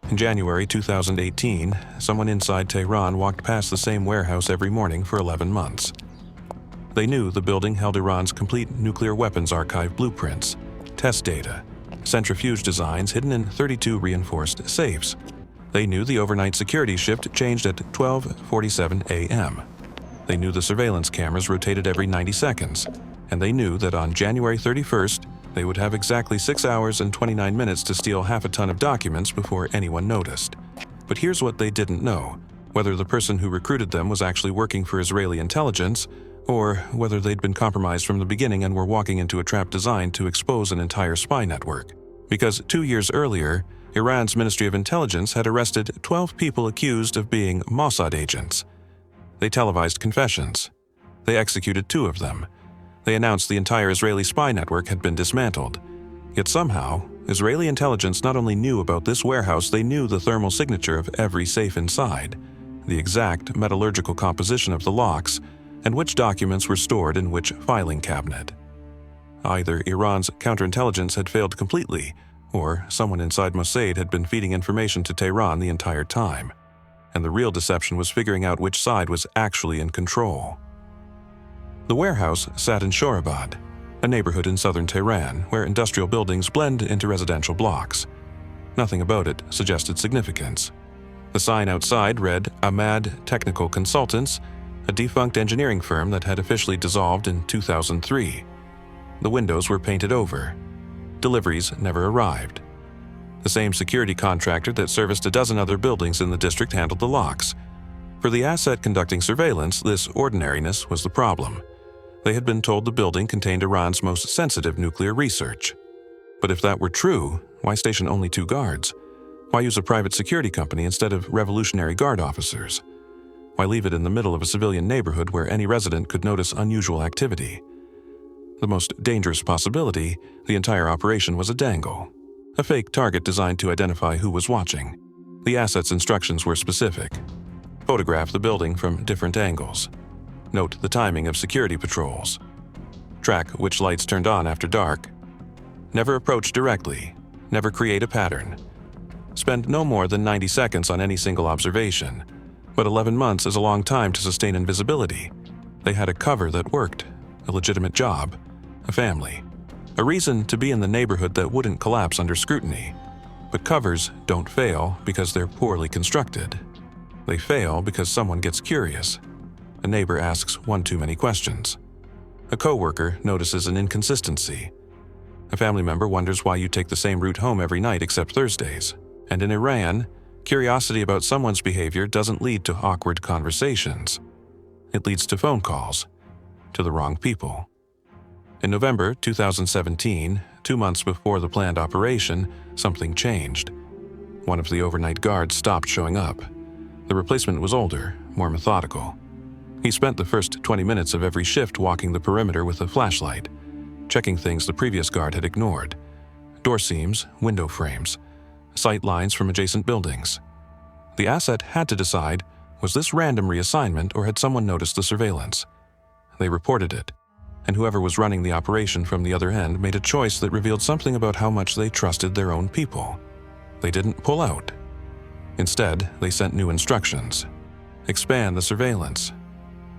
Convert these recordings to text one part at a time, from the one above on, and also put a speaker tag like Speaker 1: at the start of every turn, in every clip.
Speaker 1: In January 2018, someone inside Tehran walked past the same warehouse every morning for 11 months. They knew the building held Iran's complete nuclear weapons archive blueprints, test data, centrifuge designs hidden in 32 reinforced safes. They knew the overnight security shift changed at 12:47 a.m. They knew the surveillance cameras rotated every 90 seconds, and they knew that on January 31st, they would have exactly 6 hours and 29 minutes to steal half a ton of documents before anyone noticed. But here's what they didn't know: whether the person who recruited them was actually working for Israeli intelligence, or whether they'd been compromised from the beginning and were walking into a trap designed to expose an entire spy network. Because 2 years earlier, Iran's Ministry of Intelligence had arrested 12 people accused of being Mossad agents. They televised confessions. They executed 2 of them. They announced the entire Israeli spy network had been dismantled. Yet somehow, Israeli intelligence not only knew about this warehouse, they knew the thermal signature of every safe inside, the exact metallurgical composition of the locks, and which documents were stored in which filing cabinet. Either Iran's counterintelligence had failed completely, or someone inside Mossad had been feeding information to Tehran the entire time, and the real deception was figuring out which side was actually in control. The warehouse sat in Shorabad, a neighborhood in southern Tehran where industrial buildings blend into residential blocks. Nothing about it suggested significance. The sign outside read Ahmad Technical Consultants, a defunct engineering firm that had officially dissolved in 2003. The windows were painted over. Deliveries never arrived. The same security contractor that serviced a dozen other buildings in the district handled the locks. For the asset conducting surveillance, this ordinariness was the problem. They had been told the building contained Iran's most sensitive nuclear research. But if that were true, why station only 2 guards? Why use a private security company instead of Revolutionary Guard officers? Why leave it in the middle of a civilian neighborhood where any resident could notice unusual activity? The most dangerous possibility, the entire operation was a dangle, a fake target designed to identify who was watching. The asset's instructions were specific. Photograph the building from different angles. Note the timing of security patrols. Track which lights turned on after dark. Never approach directly. Never create a pattern. Spend no more than 90 seconds on any single observation. But 11 months is a long time to sustain invisibility. They had a cover that worked, a legitimate job, a family, a reason to be in the neighborhood that wouldn't collapse under scrutiny. But covers don't fail because they're poorly constructed. They fail because someone gets curious. A neighbor asks one too many questions. A coworker notices an inconsistency. A family member wonders why you take the same route home every night except Thursdays. And in Iran, curiosity about someone's behavior doesn't lead to awkward conversations. It leads to phone calls, to the wrong people. In November 2017, 2 months before the planned operation, something changed. One of the overnight guards stopped showing up. The replacement was older, more methodical. He spent the first 20 minutes of every shift walking the perimeter with a flashlight, checking things the previous guard had ignored: door seams, window frames, sight lines from adjacent buildings. The asset had to decide, was this random reassignment or had someone noticed the surveillance? They reported it, and whoever was running the operation from the other end made a choice that revealed something about how much they trusted their own people. They didn't pull out. Instead, they sent new instructions. Expand the surveillance.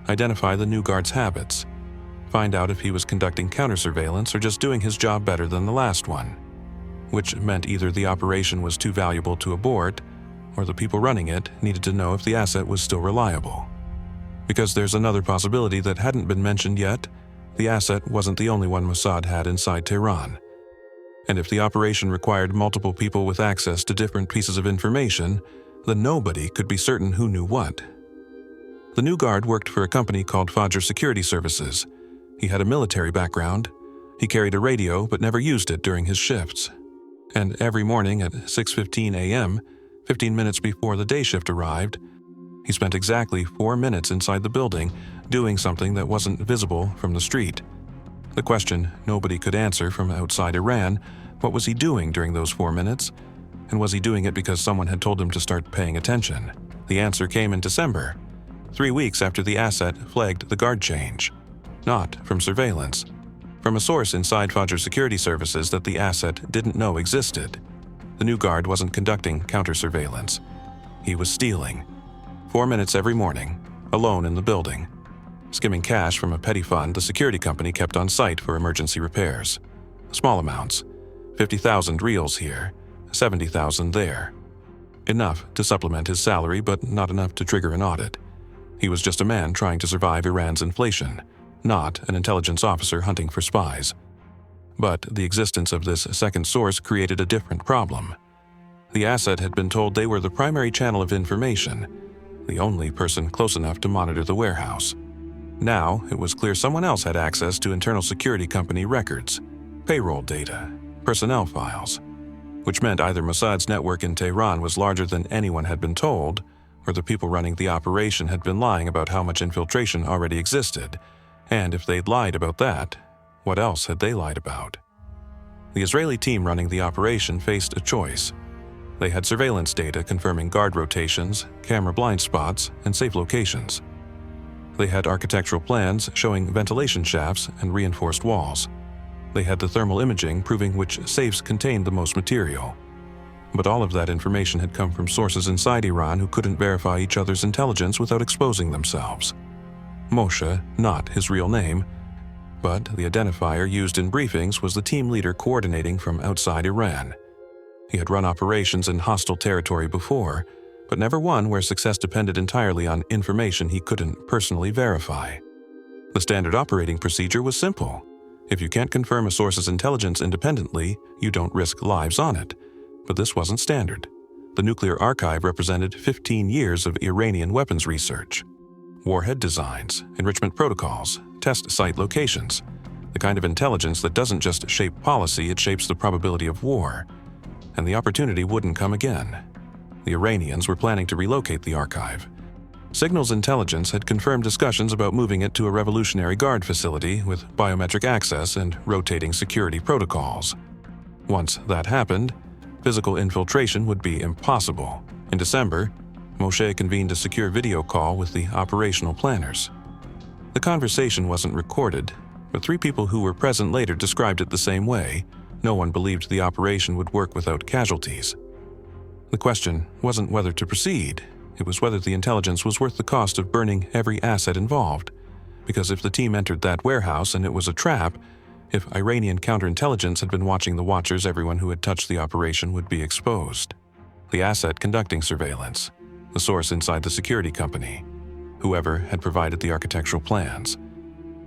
Speaker 1: Identify the new guard's habits. Find out if he was conducting counter-surveillance or just doing his job better than the last one. Which meant either the operation was too valuable to abort, or the people running it needed to know if the asset was still reliable. Because there's another possibility that hadn't been mentioned yet: the asset wasn't the only one Mossad had inside Tehran. And if the operation required multiple people with access to different pieces of information, then nobody could be certain who knew what. The new guard worked for a company called Fajr Security Services. He had a military background. He carried a radio but never used it during his shifts. And every morning at 6:15 a.m., 15 minutes before the day shift arrived, he spent exactly 4 minutes inside the building doing something that wasn't visible from the street. The question nobody could answer from outside Iran: what was he doing during those 4 minutes? And was he doing it because someone had told him to start paying attention? The answer came in December, 3 weeks after the asset flagged the guard change. Not from surveillance. From a source inside Fajr Security Services that the asset didn't know existed. The new guard wasn't conducting counter-surveillance. He was stealing. 4 minutes every morning, alone in the building, skimming cash from a petty fund the security company kept on site for emergency repairs. Small amounts, 50,000 reals here, 70,000 there. Enough to supplement his salary, but not enough to trigger an audit. He was just a man trying to survive Iran's inflation, not an intelligence officer hunting for spies. But the existence of this second source created a different problem. The asset had been told they were the primary channel of information, the only person close enough to monitor the warehouse. Now, it was clear someone else had access to internal security company records, payroll data, personnel files, which meant either Mossad's network in Tehran was larger than anyone had been told, or the people running the operation had been lying about how much infiltration already existed, and if they'd lied about that, what else had they lied about? The Israeli team running the operation faced a choice. They had surveillance data confirming guard rotations, camera blind spots, and safe locations. They had architectural plans showing ventilation shafts and reinforced walls. They had the thermal imaging proving which safes contained the most material. But all of that information had come from sources inside Iran who couldn't verify each other's intelligence without exposing themselves. Moshe, not his real name, but the identifier used in briefings was the team leader coordinating from outside Iran. He had run operations in hostile territory before, but never one where success depended entirely on information he couldn't personally verify. The standard operating procedure was simple. If you can't confirm a source's intelligence independently, you don't risk lives on it. But this wasn't standard. The nuclear archive represented 15 years of Iranian weapons research. Warhead designs, enrichment protocols, test site locations. The kind of intelligence that doesn't just shape policy, it shapes the probability of war. And the opportunity wouldn't come again. The Iranians were planning to relocate the archive. Signals Intelligence had confirmed discussions about moving it to a Revolutionary Guard facility with biometric access and rotating security protocols. Once that happened, physical infiltration would be impossible. In December, Moshe convened a secure video call with the operational planners. The conversation wasn't recorded, but 3 people who were present later described it the same way. No one believed the operation would work without casualties. The question wasn't whether to proceed. It was whether the intelligence was worth the cost of burning every asset involved. Because if the team entered that warehouse and it was a trap, if Iranian counterintelligence had been watching the watchers, everyone who had touched the operation would be exposed. The asset conducting surveillance, the source inside the security company, whoever had provided the architectural plans,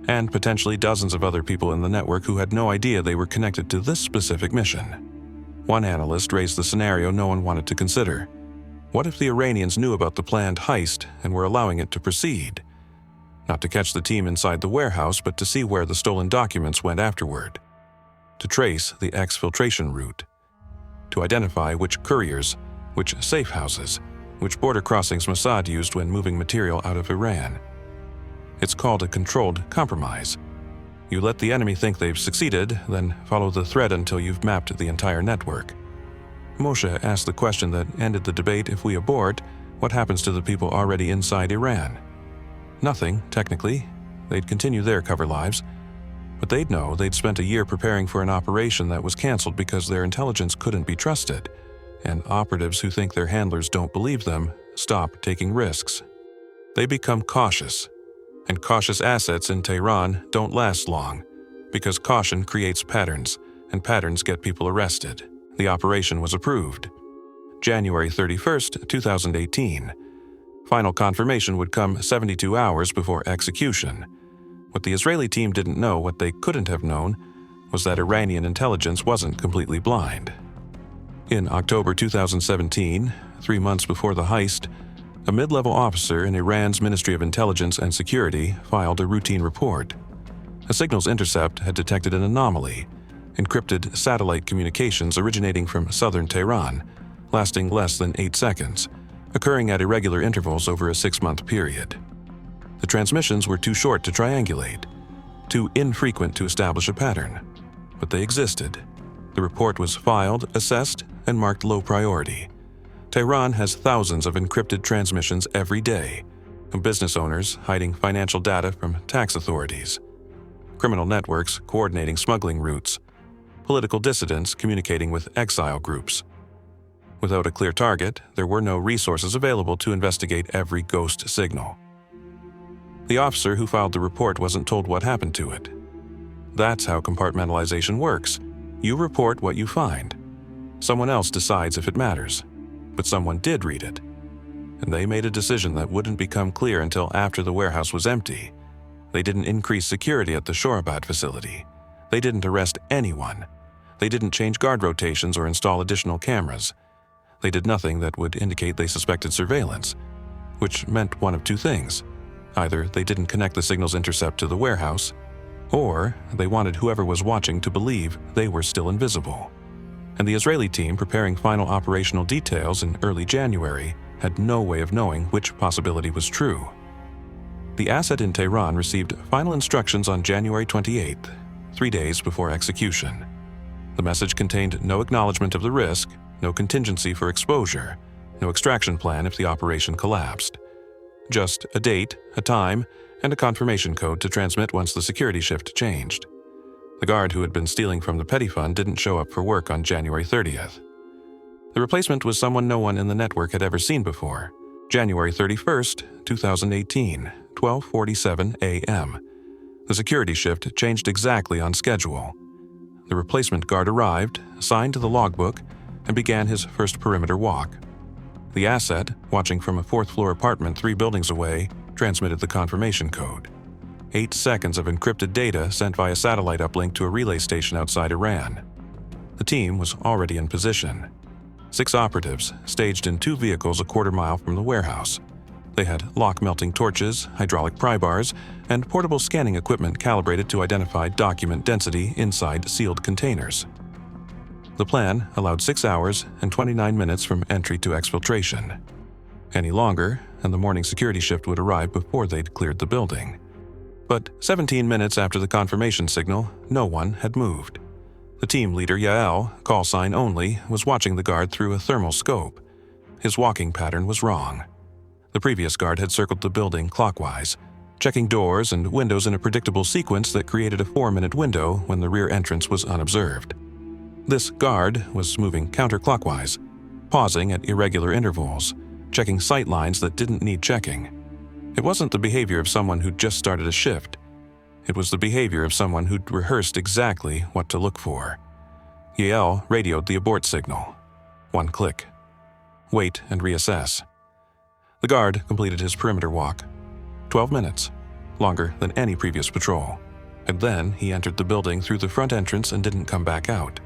Speaker 1: and potentially dozens of other people in the network who had no idea they were connected to this specific mission. One analyst raised the scenario no one wanted to consider. What if the Iranians knew about the planned heist and were allowing it to proceed? Not to catch the team inside the warehouse, but to see where the stolen documents went afterward. To trace the exfiltration route. To identify which couriers, which safe houses, which border crossings Mossad used when moving material out of Iran. It's called a controlled compromise. You let the enemy think they've succeeded, then follow the thread until you've mapped the entire network. Moshe asked the question that ended the debate: if we abort, what happens to the people already inside Iran? Nothing, technically. They'd continue their cover lives. But they'd know they'd spent a year preparing for an operation that was canceled because their intelligence couldn't be trusted, and operatives who think their handlers don't believe them stop taking risks. They become cautious, and cautious assets in Tehran don't last long, because caution creates patterns, and patterns get people arrested. The operation was approved. January 31st, 2018. Final confirmation would come 72 hours before execution. What the Israeli team didn't know, what they couldn't have known, was that Iranian intelligence wasn't completely blind. In October 2017, 3 months before the heist, a mid-level officer in Iran's Ministry of Intelligence and Security filed a routine report. A signals intercept had detected an anomaly: encrypted satellite communications originating from southern Tehran, lasting less than 8 seconds, occurring at irregular intervals over a 6-month period. The transmissions were too short to triangulate, too infrequent to establish a pattern, but they existed. The report was filed, assessed, and marked low priority. Tehran has thousands of encrypted transmissions every day, from business owners hiding financial data from tax authorities, criminal networks coordinating smuggling routes, political dissidents communicating with exile groups, Without a clear target, there were no resources available to investigate every ghost signal. The officer who filed the report wasn't told what happened to it. That's how compartmentalization works. You report what you find. Someone else decides if it matters, but someone did read it. And they made a decision that wouldn't become clear until after the warehouse was empty. They didn't increase security at the Shorabat facility. They didn't arrest anyone. They didn't change guard rotations or install additional cameras. They did nothing that would indicate they suspected surveillance, which meant one of two things. Either they didn't connect the signal's intercept to the warehouse, or they wanted whoever was watching to believe they were still invisible. And the Israeli team preparing final operational details in early January had no way of knowing which possibility was true. The asset in Tehran received final instructions on January 28th, 3 days before execution. The message contained no acknowledgement of the risk, no contingency for exposure, no extraction plan if the operation collapsed. Just a date, a time, and a confirmation code to transmit once the security shift changed. The guard who had been stealing from the petty fund didn't show up for work on January 30th. The replacement was someone no one in the network had ever seen before. January 31st, 2018, 12:47 a.m. The security shift changed exactly on schedule. The replacement guard arrived, signed to the logbook, and began his first perimeter walk. The asset, watching from a fourth-floor apartment 3 buildings away, transmitted the confirmation code. 8 seconds of encrypted data sent via satellite uplink to a relay station outside Iran. The team was already in position. 6 operatives, staged in 2 vehicles a quarter mile from the warehouse. They had lock-melting torches, hydraulic pry bars, and portable scanning equipment calibrated to identify document density inside sealed containers. The plan allowed 6 hours and 29 minutes from entry to exfiltration. Any longer, and the morning security shift would arrive before they'd cleared the building. But 17 minutes after the confirmation signal, no one had moved. The team leader, Yael, call sign only, was watching the guard through a thermal scope. His walking pattern was wrong. The previous guard had circled the building clockwise, checking doors and windows in a predictable sequence that created a 4-minute window when the rear entrance was unobserved. This guard was moving counterclockwise, pausing at irregular intervals, checking sight lines that didn't need checking. It wasn't the behavior of someone who'd just started a shift. It was the behavior of someone who'd rehearsed exactly what to look for. Yael radioed the abort signal. 1 click. Wait and reassess. The guard completed his perimeter walk. 12 minutes, longer than any previous patrol. And then he entered the building through the front entrance and didn't come back out.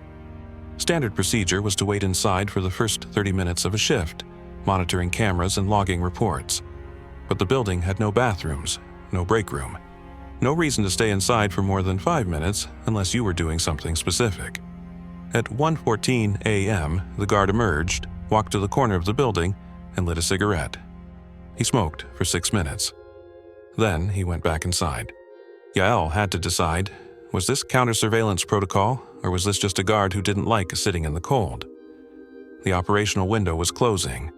Speaker 1: Standard procedure was to wait inside for the first 30 minutes of a shift, monitoring cameras and logging reports. But the building had no bathrooms, no break room. No reason to stay inside for more than 5 minutes unless you were doing something specific. At 1:14 a.m., the guard emerged, walked to the corner of the building, and lit a cigarette. He smoked for 6 minutes. Then he went back inside. Yael had to decide, was this counter-surveillance protocol, or was this just a guard who didn't like sitting in the cold? The operational window was closing.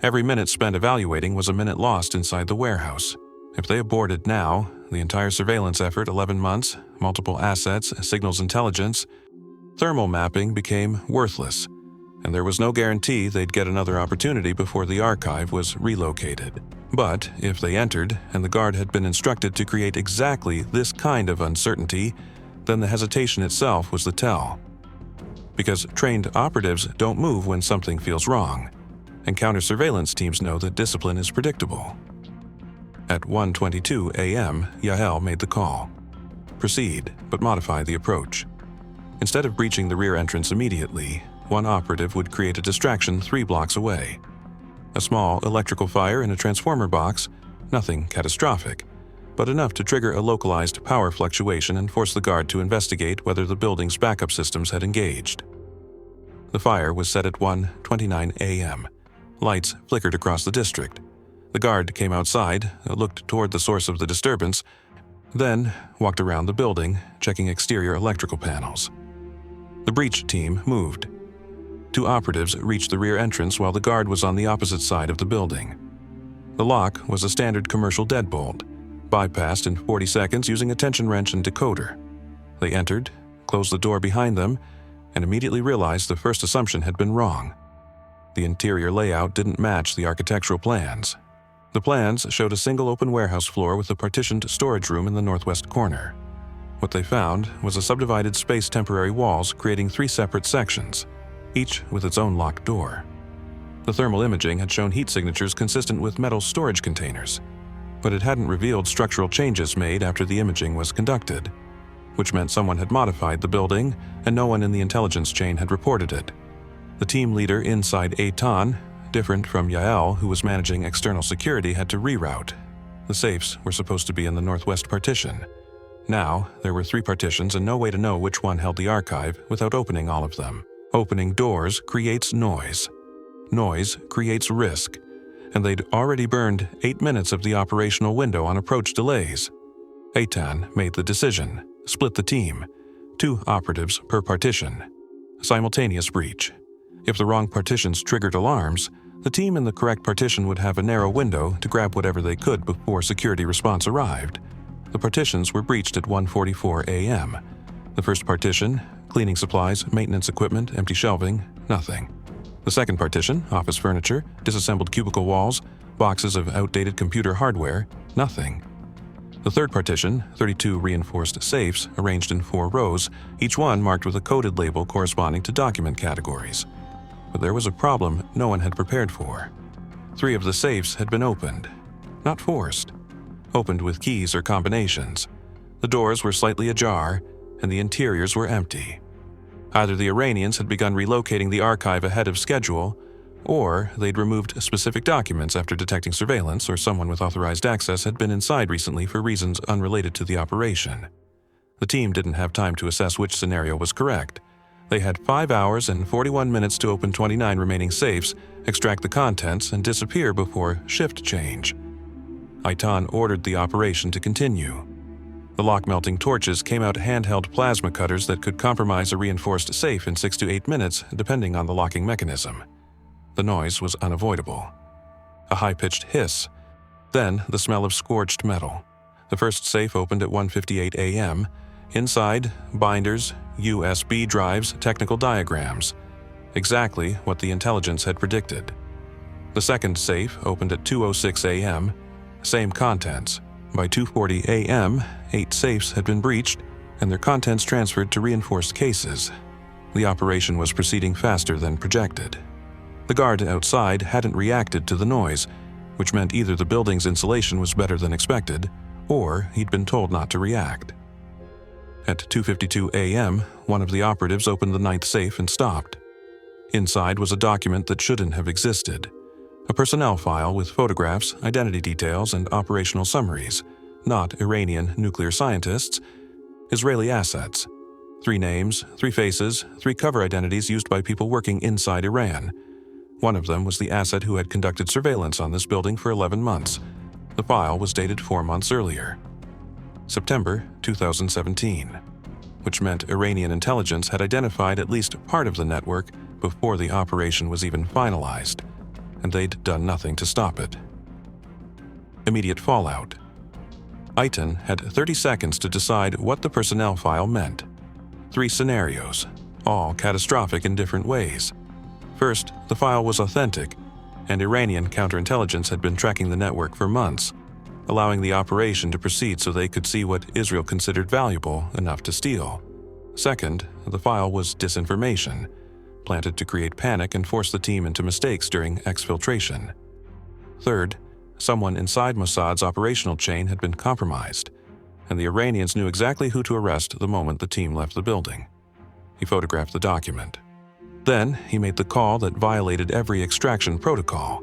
Speaker 1: Every minute spent evaluating was a minute lost inside the warehouse. If they aborted now, the entire surveillance effort, 11 months, multiple assets, signals intelligence, thermal mapping became worthless, and there was no guarantee they'd get another opportunity before the archive was relocated. But if they entered, and the guard had been instructed to create exactly this kind of uncertainty, then the hesitation itself was the tell. Because trained operatives don't move when something feels wrong, and counter-surveillance teams know that discipline is predictable. At 1:22 a.m., Yael made the call. Proceed, but modify the approach. Instead of breaching the rear entrance immediately, one operative would create a distraction 3 blocks away. A small electrical fire in a transformer box, nothing catastrophic, but enough to trigger a localized power fluctuation and force the guard to investigate whether the building's backup systems had engaged. The fire was set at 1:29 a.m. Lights flickered across the district. The guard came outside, looked toward the source of the disturbance, then walked around the building, checking exterior electrical panels. The breach team moved. 2 operatives reached the rear entrance while the guard was on the opposite side of the building. The lock was a standard commercial deadbolt, bypassed in 40 seconds using a tension wrench and decoder. They entered, closed the door behind them, and immediately realized the first assumption had been wrong. The interior layout didn't match the architectural plans. The plans showed a single open warehouse floor with a partitioned storage room in the northwest corner. What they found was a subdivided space temporary walls creating 3 separate sections, each with its own locked door. The thermal imaging had shown heat signatures consistent with metal storage containers, but it hadn't revealed structural changes made after the imaging was conducted, which meant someone had modified the building and no one in the intelligence chain had reported it. The team leader inside Eitan, different from Yael, who was managing external security, had to reroute. The safes were supposed to be in the northwest partition. Now, there were 3 partitions and no way to know which one held the archive without opening all of them. Opening doors creates noise. Noise creates risk, and they'd already burned 8 minutes of the operational window on approach delays. Eitan made the decision, split the team, 2 operatives per partition. Simultaneous breach. If the wrong partitions triggered alarms, the team in the correct partition would have a narrow window to grab whatever they could before security response arrived. The partitions were breached at 1:44 a.m. The first partition, cleaning supplies, maintenance equipment, empty shelving, nothing. The second partition, office furniture, disassembled cubicle walls, boxes of outdated computer hardware, nothing. The third partition, 32 reinforced safes arranged in 4 rows, each one marked with a coded label corresponding to document categories. But there was a problem no one had prepared for. 3 of the safes had been opened, not forced. Opened with keys or combinations. The doors were slightly ajar, and the interiors were empty. Either the Iranians had begun relocating the archive ahead of schedule, or they'd removed specific documents after detecting surveillance, or someone with authorized access had been inside recently for reasons unrelated to the operation. The team didn't have time to assess which scenario was correct. They had 5 hours and 41 minutes to open 29 remaining safes, extract the contents, and disappear before shift change. Eitan ordered the operation to continue. The lock-melting torches came out handheld plasma cutters that could compromise a reinforced safe in 6 to 8 minutes, depending on the locking mechanism. The noise was unavoidable. A high-pitched hiss, then the smell of scorched metal. The first safe opened at 1:58 a.m. Inside, binders, USB drives, technical diagrams. Exactly what the intelligence had predicted. The second safe opened at 2:06 a.m. Same contents. By 2:40 a.m., 8 safes had been breached and their contents transferred to reinforced cases. The operation was proceeding faster than projected. The guard outside hadn't reacted to the noise, which meant either the building's insulation was better than expected, or he'd been told not to react. At 2:52 a.m., one of the operatives opened the 9th safe and stopped. Inside was a document that shouldn't have existed. A personnel file with photographs, identity details, and operational summaries. Not Iranian nuclear scientists, Israeli assets. 3 names, 3 faces, 3 cover identities used by people working inside Iran. One of them was the asset who had conducted surveillance on this building for 11 months. The file was dated 4 months earlier. September 2017, which meant Iranian intelligence had identified at least part of the network before the operation was even finalized, and they'd done nothing to stop it. Immediate fallout. Eitan had 30 seconds to decide what the personnel file meant. 3 scenarios, all catastrophic in different ways. First, the file was authentic, and Iranian counterintelligence had been tracking the network for months, allowing the operation to proceed so they could see what Israel considered valuable enough to steal. Second, the file was disinformation, planted to create panic and force the team into mistakes during exfiltration. Third, someone inside Mossad's operational chain had been compromised, and the Iranians knew exactly who to arrest the moment the team left the building. He photographed the document. Then, he made the call that violated every extraction protocol.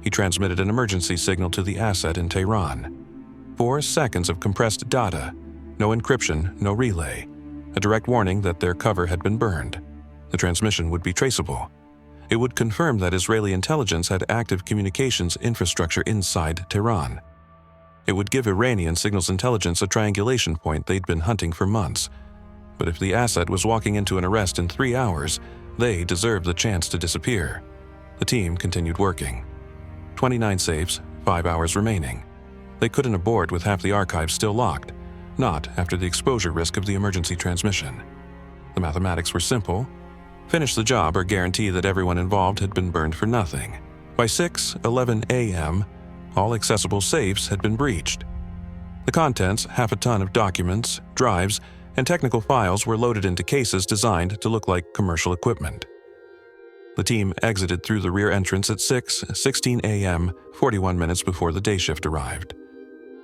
Speaker 1: He transmitted an emergency signal to the asset in Tehran. 4 seconds of compressed data, no encryption, no relay, a direct warning that their cover had been burned. The transmission would be traceable. It would confirm that Israeli intelligence had active communications infrastructure inside Tehran. It would give Iranian signals intelligence a triangulation point they'd been hunting for months. But if the asset was walking into an arrest in 3 hours, they deserved the chance to disappear. The team continued working. 29 safes, 5 hours remaining. They couldn't abort with half the archive still locked, not after the exposure risk of the emergency transmission. The mathematics were simple. finish the job or guarantee that everyone involved had been burned for nothing. By 6:11 a.m., all accessible safes had been breached. The contents, half a ton of documents, drives, and technical files were loaded into cases designed to look like commercial equipment. The team exited through the rear entrance at 6:16 a.m., 41 minutes before the day shift arrived.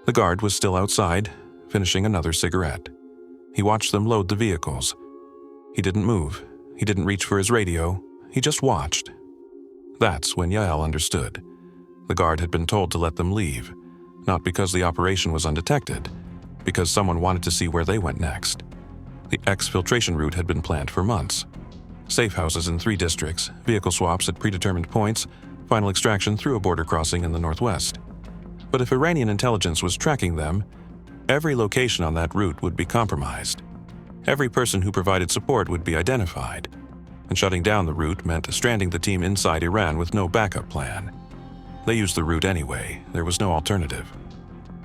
Speaker 1: The guard was still outside, finishing another cigarette. He watched them load the vehicles. He didn't move. He didn't reach for his radio. He just watched. That's when Yael understood. The guard had been told to let them leave, not because the operation was undetected, because someone wanted to see where they went next. The exfiltration route had been planned for months. Safe houses in 3 districts, vehicle swaps at predetermined points, final extraction through a border crossing in the northwest. But if Iranian intelligence was tracking them, every location on that route would be compromised. Every person who provided support would be identified. And shutting down the route meant stranding the team inside Iran with no backup plan. They used the route anyway. There was no alternative.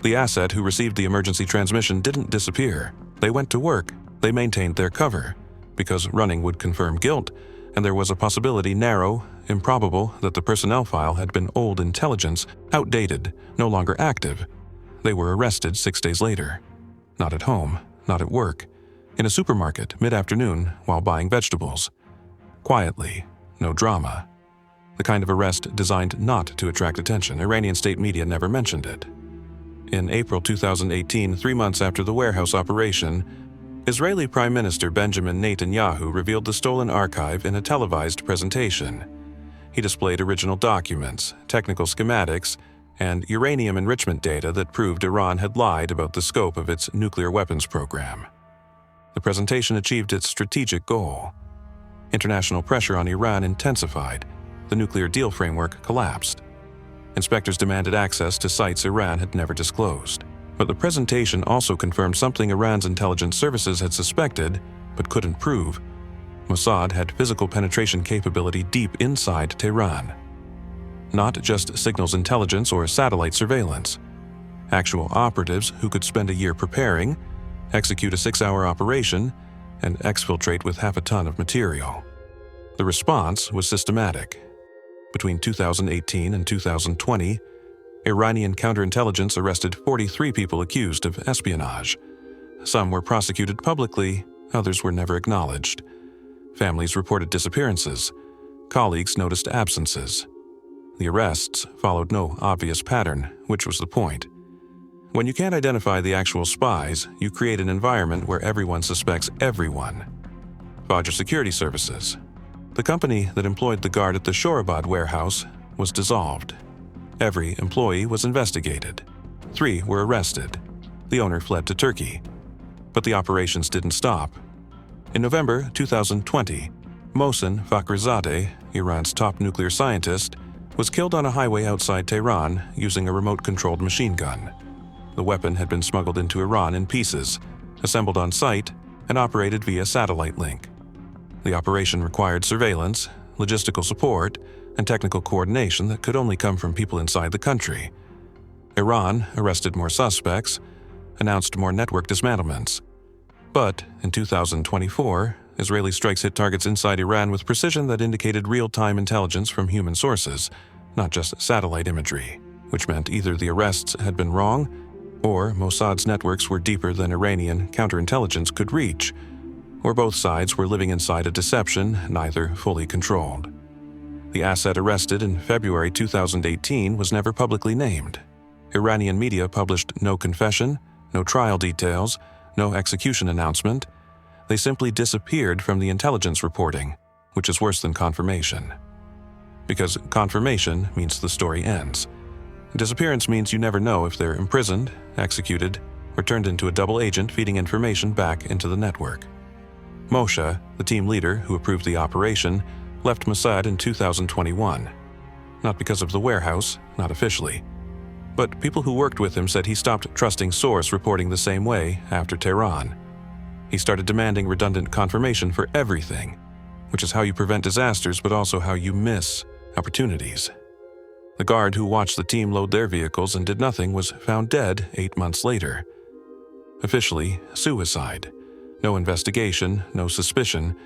Speaker 1: The asset who received the emergency transmission didn't disappear. They went to work. They maintained their cover, because running would confirm guilt, and there was a possibility, narrow, improbable, that the personnel file had been old intelligence, outdated, no longer active. They were arrested 6 days later. Not at home, not at work. In a supermarket, mid-afternoon, while buying vegetables. Quietly, no drama. The kind of arrest designed not to attract attention. Iranian state media never mentioned it. In April 2018, 3 months after the warehouse operation, Israeli Prime Minister Benjamin Netanyahu revealed the stolen archive in a televised presentation. He displayed original documents, technical schematics, and uranium enrichment data that proved Iran had lied about the scope of its nuclear weapons program. The presentation achieved its strategic goal. International pressure on Iran intensified. The nuclear deal framework collapsed. Inspectors demanded access to sites Iran had never disclosed. But the presentation also confirmed something Iran's intelligence services had suspected but couldn't prove. Mossad had physical penetration capability deep inside Tehran. Not just signals intelligence or satellite surveillance. Actual operatives who could spend a year preparing, execute a 6-hour operation, and exfiltrate with half a ton of material. The response was systematic. Between 2018 and 2020, Iranian counterintelligence arrested 43 people accused of espionage. Some were prosecuted publicly, others were never acknowledged. Families reported disappearances. Colleagues noticed absences. The arrests followed no obvious pattern, which was the point. When you can't identify the actual spies, you create an environment where everyone suspects everyone. Fajr Security Services. The company that employed the guard at the Shorabad warehouse was dissolved. Every employee was investigated. 3 were arrested. The owner fled to Turkey. But the operations didn't stop. In November 2020, Mohsen Fakhrizadeh, Iran's top nuclear scientist, was killed on a highway outside Tehran using a remote-controlled machine gun. The weapon had been smuggled into Iran in pieces, assembled on site, and operated via satellite link. The operation required surveillance, logistical support, and technical coordination that could only come from people inside the country. Iran arrested more suspects, announced more network dismantlements. But in 2024, Israeli strikes hit targets inside Iran with precision that indicated real-time intelligence from human sources, not just satellite imagery, which meant either the arrests had been wrong, or Mossad's networks were deeper than Iranian counterintelligence could reach, or both sides were living inside a deception neither fully controlled. The asset arrested in February 2018 was never publicly named. Iranian media published no confession, no trial details, no execution announcement. They simply disappeared from the intelligence reporting, which is worse than confirmation. Because confirmation means the story ends. Disappearance means you never know if they're imprisoned, executed, or turned into a double agent feeding information back into the network. Moshe, the team leader who approved the operation, left Mossad in 2021. Not because of the warehouse, not officially. But people who worked with him said he stopped trusting source reporting the same way after Tehran. He started demanding redundant confirmation for everything, which is how you prevent disasters but also how you miss opportunities. The guard who watched the team load their vehicles and did nothing was found dead 8 months later. Officially, suicide. No investigation, no suspicion,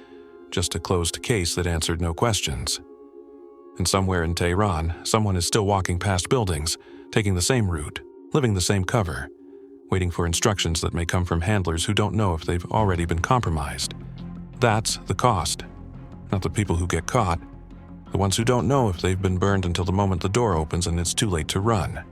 Speaker 1: just a closed case that answered no questions. And somewhere in Tehran, someone is still walking past buildings, taking the same route, living the same cover, waiting for instructions that may come from handlers who don't know if they've already been compromised. That's the cost. Not the people who get caught, the ones who don't know if they've been burned until the moment the door opens and it's too late to run.